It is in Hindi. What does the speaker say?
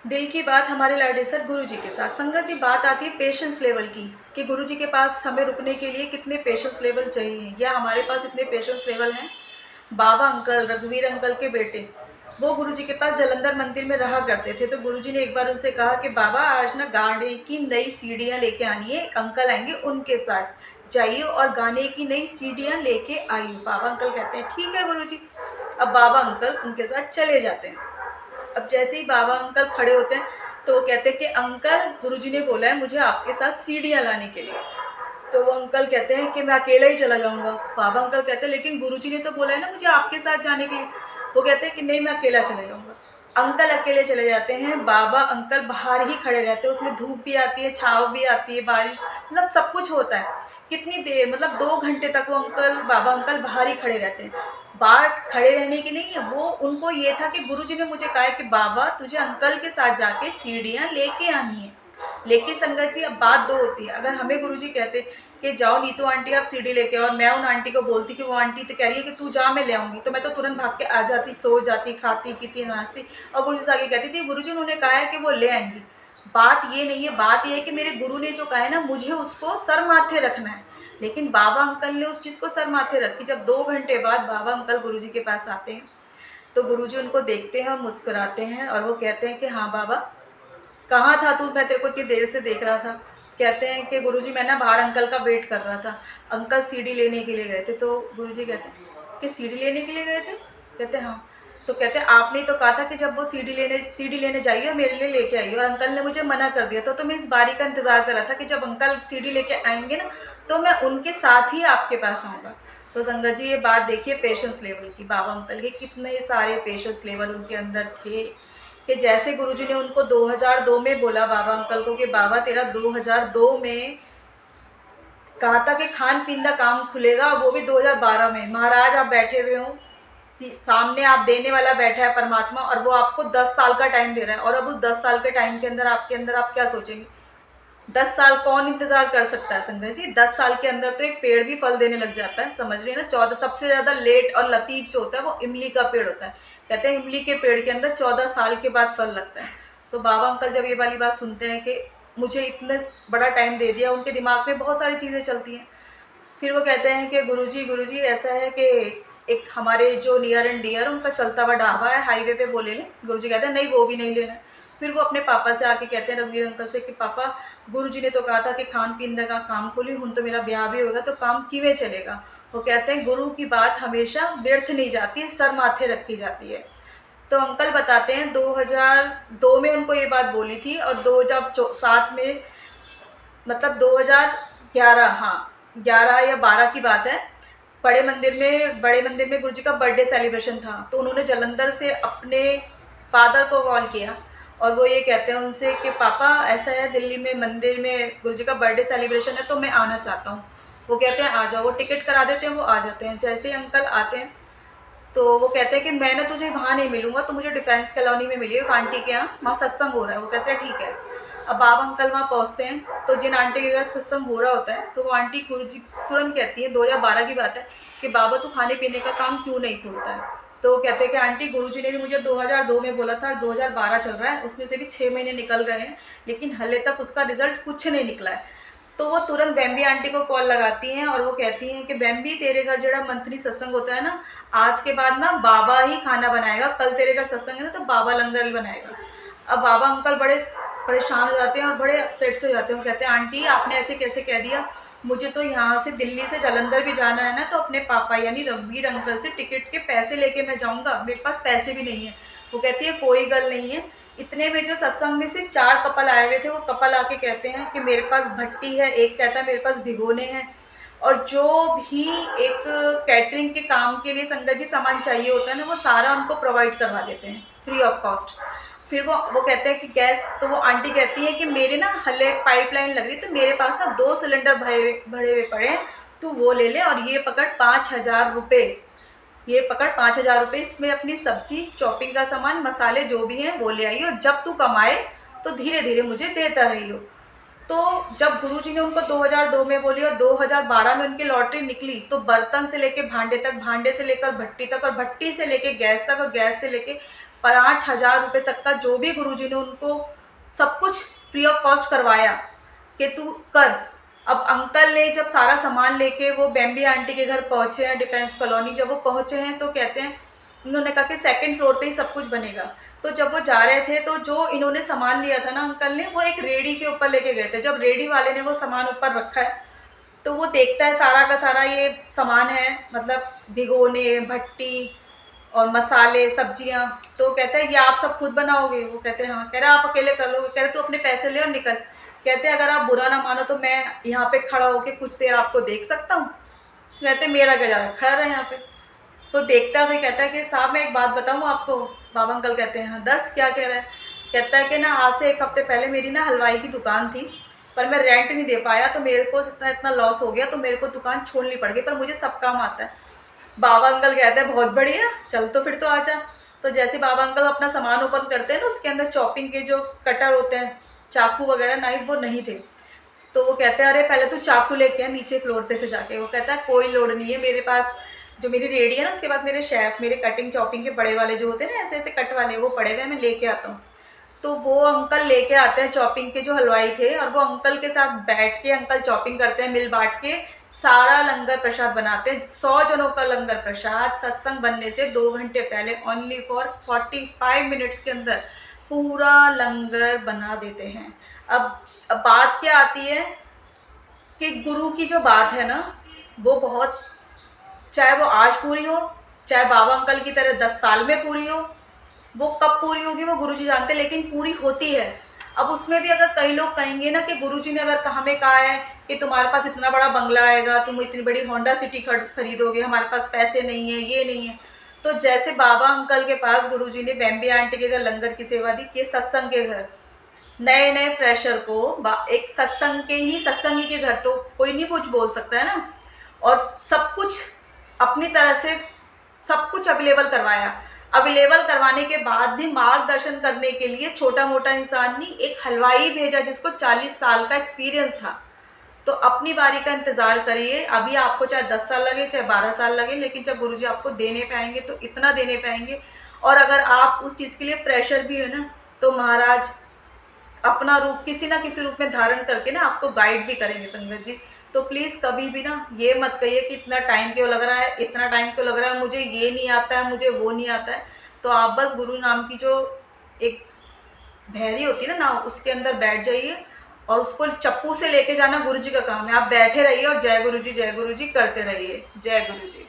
दिल की बात हमारे लाडले सर गुरुजी के साथ। संगत जी, बात आती है पेशेंस लेवल की कि गुरुजी के पास हमें रुकने के लिए कितने पेशेंस लेवल चाहिए, या हमारे पास इतने पेशेंस लेवल हैं। बाबा अंकल, रघुवीर अंकल के बेटे, वो गुरुजी के पास जालंधर मंदिर में रहा करते थे। तो गुरुजी ने एक बार उनसे कहा कि बाबा, आज ना गाने की नई सीढ़ियाँ लेके आनी है, एक अंकल आएंगे, उनके साथ जाइए और गाने की नई सीढ़ियाँ लेके आइए। बाबा अंकल कहते हैं ठीक है गुरुजी। अब बाबा अंकल उनके साथ चले जाते हैं। अब जैसे ही बाबा अंकल खड़े होते हैं तो वो कहते हैं कि अंकल, गुरुजी ने बोला है मुझे आपके साथ सीढ़ियाँ लाने के लिए। तो वो अंकल कहते हैं कि मैं अकेला ही चला जाऊंगा। बाबा अंकल कहते हैं लेकिन गुरुजी ने तो बोला है ना मुझे आपके साथ जाने के लिए। वो कहते हैं कि नहीं, मैं अकेला चले जाऊंगा। अंकल अकेले चले जाते हैं। बाबा अंकल बाहर ही खड़े रहते हैं। उसमें धूप भी आती है, छाव भी आती है, बारिश, मतलब सब कुछ होता है। कितनी देर, मतलब 2 घंटे तक वो अंकल, बाबा अंकल बाहर ही खड़े रहते हैं। बात खड़े रहने की नहीं है, वो उनको ये था कि गुरुजी ने मुझे कहा है कि बाबा तुझे अंकल के साथ जाके सीढ़ियाँ लेके आनी है। लेकिन संगत जी, अब बात दो होती है। अगर हमें गुरुजी कहते कि जाओ नीतू आंटी आप सीढ़ी लेके आओ, और मैं उन आंटी को बोलती कि वो आंटी तो कह रही है कि तू जा मैं ले आऊंगी, तो मैं तो तुरंत भाग के आ जाती, सो जाती, खाती पीती नाचती, और गुरुजी से आगे कहती थी गुरुजी उन्होंने कहा है कि वो ले आएंगी। बात ये नहीं है, बात ये है कि मेरे गुरु ने जो कहा है ना, मुझे उसको सर माथे रखना है। लेकिन बाबा अंकल ने उस चीज़ को सर माथे रखी। जब 2 घंटे बाद बाबा अंकल गुरुजी के पास आते हैं तो गुरुजी उनको देखते हैं और मुस्कुराते हैं, और वो कहते हैं कि हाँ बाबा, कहाँ था तू, मैं तेरे को इतनी देर से देख रहा था। कहते हैं कि गुरुजी मैं ना बाहर अंकल का वेट कर रहा था, अंकल सीढ़ी लेने के लिए गए थे। तो गुरुजी कहते हैं कि सीढ़ी लेने के लिए गए थे? कहते हैं हाँ। तो कहते हैं आपने तो कहा था कि जब वो सीढ़ी लेने जाइए मेरे लिए लेके आइए, और अंकल ने मुझे मना कर दिया था। तो मैं इस बारी का इंतज़ार कर रहा था कि जब अंकल सीढ़ी लेके आएंगे ना, तो मैं उनके साथ ही आपके पास आऊँगा। तो संगत जी, ये बात देखिए पेशेंस लेवल की। बाबा अंकल के कितने सारे पेशेंस लेवल उनके अंदर थे कि जैसे गुरुजी ने उनको 2002 में बोला बाबा अंकल को कि बाबा तेरा 2002 में कहा था कि खान पीन का काम खुलेगा, वो भी 2012 में। महाराज आप बैठे हुए हो, सामने आप देने वाला बैठा है परमात्मा, और वो आपको 10 साल का टाइम दे रहा है। और अब उस 10 साल के टाइम के अंदर आप क्या सोचेंगे? 10 साल कौन इंतजार कर सकता है संजय जी? 10 साल के अंदर तो एक पेड़ भी फल देने लग जाता है, समझ रहे हैं ना। 14 सबसे ज्यादा लेट और लतीफ जो होता है वो इमली का पेड़ होता है। कहते हैं इमली के पेड़ के अंदर 14 साल के बाद फल लगता है। तो बाबा अंकल जब ये वाली बात सुनते हैं कि मुझे इतने बड़ा टाइम दे दिया, उनके दिमाग में बहुत सारी चीजें चलती हैं। फिर वो कहते हैं कि गुरुजी ऐसा है कि एक हमारे जो नियर एंड डियर उनका चलता हुआ ढाबा है हाईवे पे, वो ले लें। गुरुजी कहते हैं नहीं, वो भी नहीं लेना है। फिर वो अपने पापा से आके कहते हैं रघुवीर अंकल से कि पापा, गुरुजी ने तो कहा था कि खान पीन का काम खोली, हूँ तो मेरा ब्याह भी होगा, तो काम किवें चलेगा? वो कहते हैं गुरु की बात हमेशा व्यर्थ नहीं जाती, सर माथे रखी जाती है। तो अंकल बताते हैं 2002 में उनको ये बात बोली थी, और 2007 में, मतलब 2011, हाँ 11 या 12 की बात है, बड़े मंदिर में गुरुजी का बर्थडे सेलिब्रेशन था। तो उन्होंने जालंधर से अपने फादर को कॉल किया, और वो ये कहते हैं उनसे कि पापा ऐसा है, दिल्ली में मंदिर में गुरुजी का बर्थडे सेलिब्रेशन है, तो मैं आना चाहता हूँ। वो कहते हैं आ जाओ। वो टिकट करा देते हैं, वो आ जाते हैं। जैसे ही अंकल आते हैं तो वो कहते हैं कि मैं ना तुझे वहाँ नहीं मिलूंगा, तो मुझे डिफेंस कॉलोनी में मिली एक आंटी के यहाँ, वहाँ सत्संग हो रहा है। वो कहते हैं ठीक है। अब बाबा अंकल वहाँ पहुँचते हैं, तो जिन आंटी के घर सत्संग हो रहा होता है, तो वो आंटी गुरुजी तुरंत कहती है, 2012 की बात है, कि बाबा तू खाने पीने का काम क्यों नहीं खोलता है? तो वो कहते हैं कि आंटी गुरुजी ने भी मुझे 2002 में बोला था, 2012 चल रहा है, उसमें से भी 6 महीने निकल गए हैं, लेकिन हाले तक उसका रिजल्ट कुछ नहीं निकला है। तो वो तुरंत बेम्बी आंटी को कॉल लगाती हैं, और वो कहती हैं कि बेम्बी तेरे घर जरा मंथली सत्संग होता है ना, आज के बाद ना बाबा ही खाना बनाएगा, कल तेरे घर सत्संग है ना तो बाबा लंगर ही बनाएगा। अब बाबा अंकल बड़े परेशान हो जाते हैं और बड़े अपसेट से हो जाते हैं। वो कहते हैं आंटी आपने ऐसे कैसे कह दिया, मुझे तो यहाँ से दिल्ली से जालंधर भी जाना है ना, तो अपने पापा यानी रघुवीर अंकल से टिकट के पैसे लेके मैं जाऊँगा, मेरे पास पैसे भी नहीं है। वो कहती है कोई गल नहीं है। इतने में जो सत्संग में से 4 कपल आए हुए थे, वो कपल आके कहते हैं कि मेरे पास भट्टी है, एक कहता है मेरे पास भिगोने हैं, और जो भी एक कैटरिंग के काम के लिए संगत जी सामान चाहिए होता है ना, वो सारा उनको प्रोवाइड करवा देते हैं फ्री ऑफ कॉस्ट। फिर वो कहते हैं कि गैस, तो वो आंटी कहती है कि मेरे ना हले पाइपलाइन लग रही, तो मेरे पास ना 2 सिलेंडर भरे हुए पड़े हैं, तू वो ले ले, और ये पकड़ 5,000 रुपये, ये पकड़ 5,000 रुपये, इसमें अपनी सब्जी चॉपिंग का सामान मसाले जो भी हैं वो ले आई, और जब तू कमाए तो धीरे धीरे मुझे देता रही हो। तो जब गुरुजी ने उनको 2002 में बोली और 2012 में उनकी लॉटरी निकली, तो बर्तन से लेके भांडे तक, भांडे से लेकर भट्टी तक, और भट्टी से लेके गैस तक, और गैस से लेके 5,000 रुपये तक का जो भी गुरुजी ने उनको सब कुछ फ्री ऑफ कॉस्ट करवाया कि तू कर। अब अंकल ने जब सारा सामान लेके वो बेम्बी आंटी के घर पहुंचे हैं डिफेंस कॉलोनी, जब वो पहुंचे हैं तो कहते हैं, उन्होंने कहा कि सेकंड फ्लोर पे ही सब कुछ बनेगा। तो जब वो जा रहे थे तो जो इन्होंने सामान लिया था ना अंकल ने, वो एक रेडी के ऊपर लेके गए थे। जब रेडी वाले ने वो सामान ऊपर रखा है तो वो देखता है सारा का सारा ये सामान है, मतलब भिगोने, भट्टी और मसाले, सब्जियां। तो कहते हैं ये आप सब खुद बनाओगे? वो कहते हैं हाँ। कह रहे आप अकेले कर लोगे? कह रहे तू अपने पैसे ले और निकल। कहते हैं अगर आप बुरा ना मानो तो मैं यहाँ पे खड़ा होके कुछ देर आपको देख सकता हूँ? कहते मेरा क्या जा रहा है, खड़ा रहे यहाँ पे। तो देखता हुए कहता है कि साहब मैं एक बात बताऊँ आपको? बाबा अंकल कहते हैं हाँ दस, क्या कह रहा है? कहता है कि ना आज से 1 हफ्ते पहले मेरी ना हलवाई की दुकान थी, पर मैं रेंट नहीं दे पाया तो मेरे को इतना इतना लॉस हो गया, तो मेरे को दुकान छोड़नी पड़ गई, पर मुझे सब काम आता है। बाबा अंकल कहते हैं बहुत बढ़िया, चल तो फिर तो आजा। तो जैसे बाबा अंकल अपना सामान ओपन करते हैं ना, उसके अंदर चॉपिंग के जो कटर होते हैं, चाकू वगैरह, नाइफ, वो नहीं थे। तो वो कहते हैं अरे पहले तू चाकू लेके आ नीचे फ्लोर पे से जाके। वो कहता है कोई लोड नहीं है, मेरे पास जो मेरी रेडी है ना उसके बाद मेरे शेफ, मेरे कटिंग चॉपिंग के बड़े वाले जो होते हैं ना ऐसे ऐसे कट वाले, वो पड़े हुए मैं लेके आता हूँ। तो वो अंकल लेके आते हैं चॉपिंग के जो हलवाई थे, और वो अंकल के साथ बैठ के अंकल चॉपिंग करते हैं, मिल बांट के सारा लंगर प्रसाद बनाते हैं। 100 जनों का लंगर प्रसाद सत्संग बनने से 2 घंटे पहले ओनली फॉर 45 मिनट्स के अंदर पूरा लंगर बना देते हैं। अब बात क्या आती है कि गुरु की जो बात है ना, वो बहुत, चाहे वो आज पूरी हो, चाहे बाबा अंकल की तरह 10 साल में पूरी हो, वो कब पूरी होगी वो गुरुजी जानते, लेकिन पूरी होती है। अब उसमें भी अगर कई लोग कहेंगे ना कि गुरुजी ने अगर हमें कहा है कि तुम्हारे पास इतना बड़ा बंगला आएगा, तुम इतनी बड़ी होंडा सिटी खरीदोगे, हमारे पास पैसे नहीं है, ये नहीं है। तो जैसे बाबा अंकल के पास गुरुजी ने बेम्बी आंटी के घर लंगर की सेवा दी कि सत्संग के घर नए नए फ्रेशर को एक सत्संगी के घर तो कोई नहीं कुछ बोल सकता है ना, और सब कुछ अपनी तरह से सब कुछ अवेलेबल करवाया। अवेलेबल करवाने के बाद भी मार्गदर्शन करने के लिए छोटा मोटा इंसान नहीं, एक हलवाई भेजा जिसको 40 साल का एक्सपीरियंस था। तो अपनी बारी का इंतज़ार करिए। अभी आपको चाहे 10 साल लगे, चाहे 12 साल लगे, लेकिन जब गुरुजी आपको देने पाएंगे तो इतना देने पाएंगे। और अगर आप उस चीज़ के लिए फ्रेशर भी है ना, तो महाराज अपना रूप किसी ना किसी रूप में धारण करके ना आपको गाइड भी करेंगे संगत जी। तो प्लीज़ कभी भी ना ये मत कहिए कि इतना टाइम क्यों लग रहा है, इतना टाइम क्यों लग रहा है, मुझे ये नहीं आता है, मुझे वो नहीं आता है। तो आप बस गुरु नाम की जो एक भैरी होती है ना नाव, उसके अंदर बैठ जाइए और उसको चप्पू से लेके जाना गुरु जी का काम है। आप बैठे रहिए और जय गुरु जी करते रहिए। जय गुरु जी।